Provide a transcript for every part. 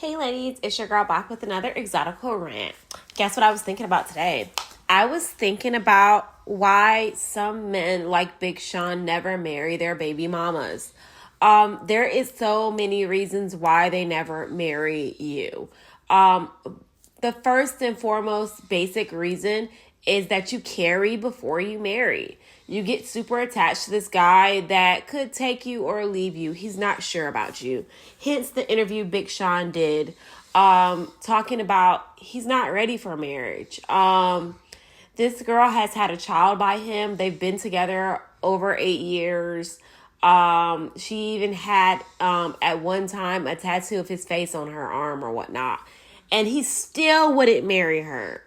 Hey ladies, it's your girl back with another Exotical rant. Guess what I was thinking about today? I was thinking about why some men like Big Sean never marry their baby mamas. There is so many reasons why they never marry you. The first and foremost basic reason is that you carry before you marry. You get super attached to this guy that could take you or leave you. He's not sure about you. Hence the interview Big Sean did, talking about he's not ready for marriage. This girl has had a child by him. They've been together over 8 years. She even had, at one time, a tattoo of his face on her arm or whatnot. And he still wouldn't marry her.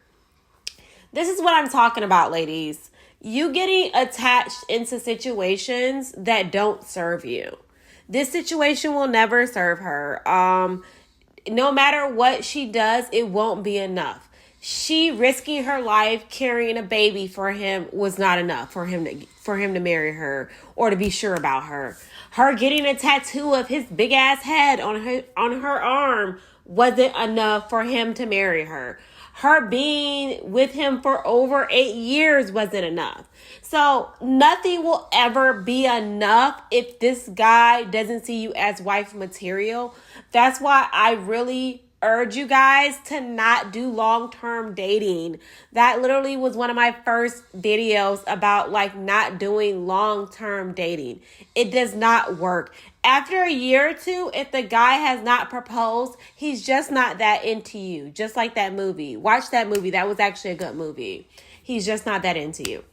This is what I'm talking about, ladies. You getting attached into situations that don't serve you. This situation will never serve her. No matter what she does, it won't be enough. She risking her life carrying a baby for him was not enough for him to marry her or to be sure about her. Her getting a tattoo of his big ass head on her arm wasn't enough for him to marry her. Her being with him for over 8 years wasn't enough. So nothing will ever be enough if this guy doesn't see you as wife material. That's why I really urge you guys to not do long-term dating. That literally was one of my first videos about not doing long-term dating. It does not work. After a year or two, if the guy has not proposed, he's just not that into you. Just like that movie. Watch that movie. That was actually a good movie. He's just not that into you.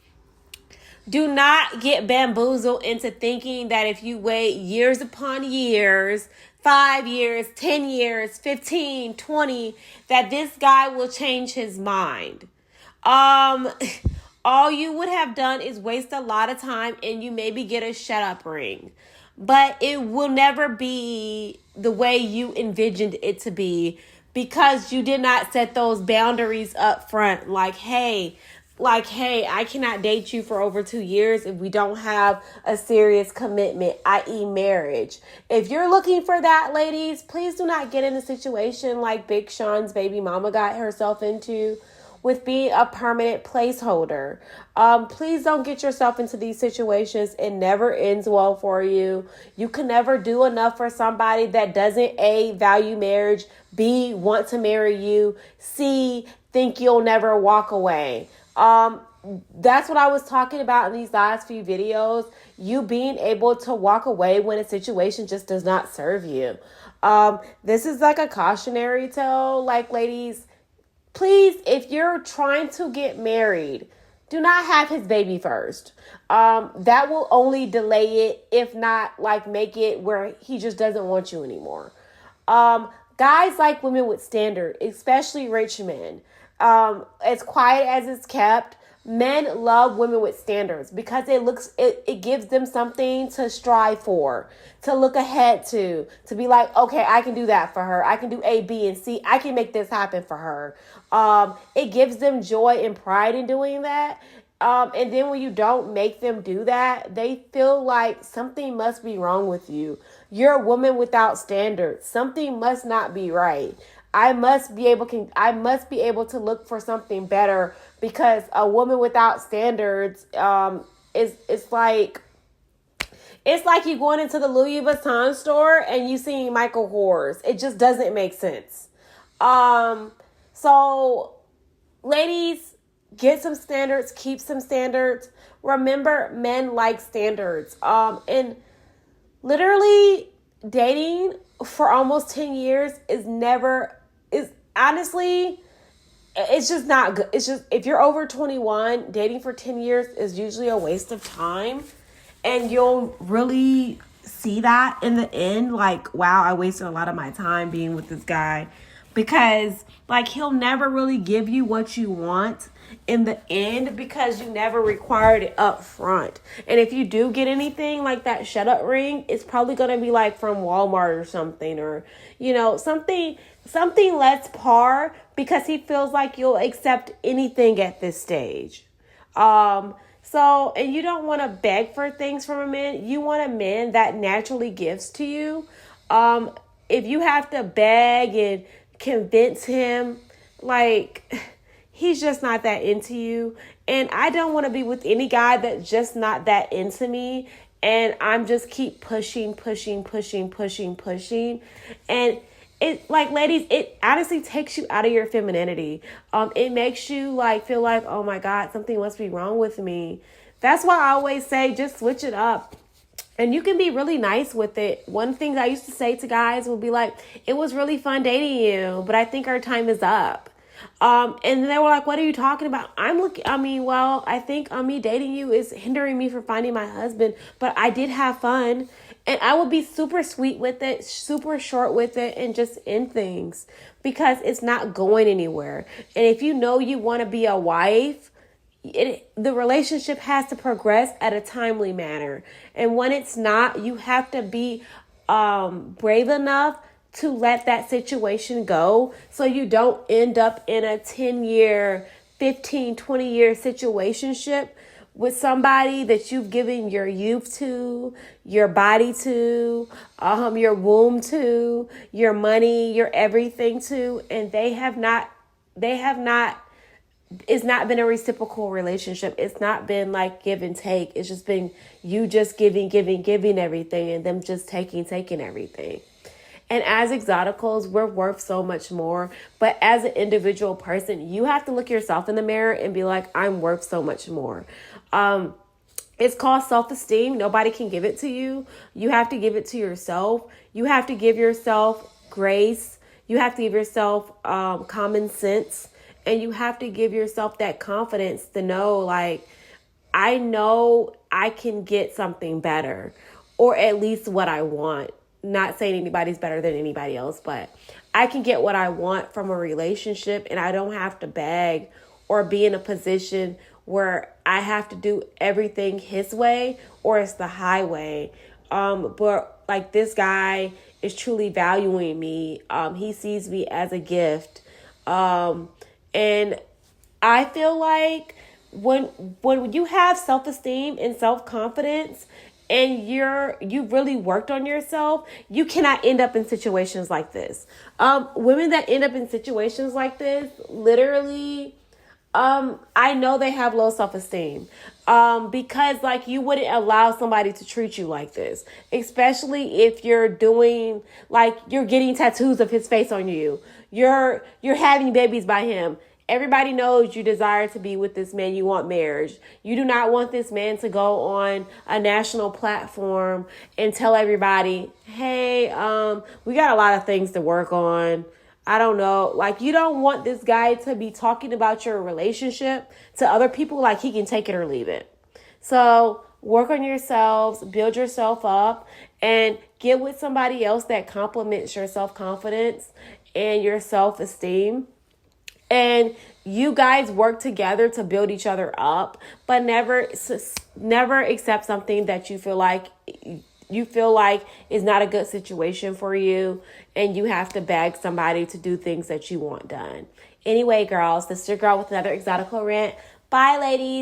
Do not get bamboozled into thinking that if you wait years upon years, 5 years, 10 years, 15, 20, that this guy will change his mind. All you would have done is waste a lot of time and you maybe get a shut up ring. But it will never be the way you envisioned it to be because you did not set those boundaries up front. Hey, I cannot date you for over 2 years if we don't have a serious commitment, i.e. marriage. If you're looking for that, ladies, please do not get in a situation like Big Sean's baby mama got herself into with being a permanent placeholder. Please don't get yourself into these situations. It never ends well for you. You can never do enough for somebody that doesn't A, value marriage, B, want to marry you, C, think you'll never walk away. That's what I was talking about in these last few videos. You being able to walk away when a situation just does not serve you. This is like a cautionary tale. Ladies, please, if you're trying to get married, do not have his baby first. That will only delay it, if not make it where he just doesn't want you anymore. Guys like women with standard, especially rich men. As quiet as it's kept, men love women with standards because it gives them something to strive for, to look ahead to be like, okay, I can do that for her. I can do A, B, and C. I can make this happen for her. It gives them joy and pride in doing that. And then when you don't make them do that, they feel like something must be wrong with you. You're a woman without standards. Something must not be right. I must be able to look for something better because a woman without standards it's like you going into the Louis Vuitton store and you seeing Michael Kors. It just doesn't make sense. So ladies, get some standards, keep some standards. Remember, men like standards. And literally dating for almost 10 years is honestly, it's just not good. It's just, if you're over 21, dating for 10 years is usually a waste of time. And you'll really see that in the end. Wow, I wasted a lot of my time being with this guy. Because, he'll never really give you what you want in the end because you never required it up front. And if you do get anything like that shut up ring, it's probably going to be from Walmart or something, or, something less par because he feels like you'll accept anything at this stage. And you don't want to beg for things from a man. You want a man that naturally gives to you. if you have to beg and convince him, like, he's just not that into you. And I don't want to be with any guy that's just not that into me. And I'm just keep pushing. And it, like, ladies, it honestly takes you out of your femininity. It makes you like feel like, oh my God, something must be wrong with me. That's why I always say just switch it up. And you can be really nice with it. One thing I used to say to guys would be like, it was really fun dating you, but I think our time is up. And they were like, what are you talking about? I think me dating you is hindering me from finding my husband, but I did have fun. And I would be super sweet with it, super short with it, and just end things because it's not going anywhere. And if you know you want to be a wife, the relationship has to progress at a timely manner. And when it's not, you have to be brave enough to let that situation go so you don't end up in a 10-year, 15, 20-year situationship with somebody that you've given your youth to, your body to, your womb to, your money, your everything to, and it's not been a reciprocal relationship. It's not been like give and take. It's just been you just giving everything and them just taking everything. And as exoticals, we're worth so much more. But as an individual person, you have to look yourself in the mirror and be like, I'm worth so much more. It's called self-esteem. Nobody can give it to you. You have to give it to yourself. You have to give yourself grace. You have to give yourself common sense. And you have to give yourself that confidence to know, like, I know I can get something better, or at least what I want. Not saying anybody's better than anybody else, but I can get what I want from a relationship, and I don't have to beg or be in a position where I have to do everything his way or it's the highway. But like, this guy is truly valuing me. He sees me as a gift. And I feel like when you have self-esteem and self-confidence and you've really worked on yourself, you cannot end up in situations like this. Women that end up in situations like this, literally, I know they have low self-esteem. Because like you wouldn't allow somebody to treat you like this, especially if you're doing like you're getting tattoos of his face on you. You're having babies by him. Everybody knows you desire to be with this man. You want marriage. You do not want this man to go on a national platform and tell everybody, hey, we got a lot of things to work on. I don't know. Like, you don't want this guy to be talking about your relationship to other people like he can take it or leave it. So work on yourselves, build yourself up, and get with somebody else that complements your self-confidence and your self-esteem. And you guys work together to build each other up, but never accept something that you feel like is not a good situation for you, and you have to beg somebody to do things that you want done. Anyway, girls, this is your girl with another Exotical rant. Bye, ladies.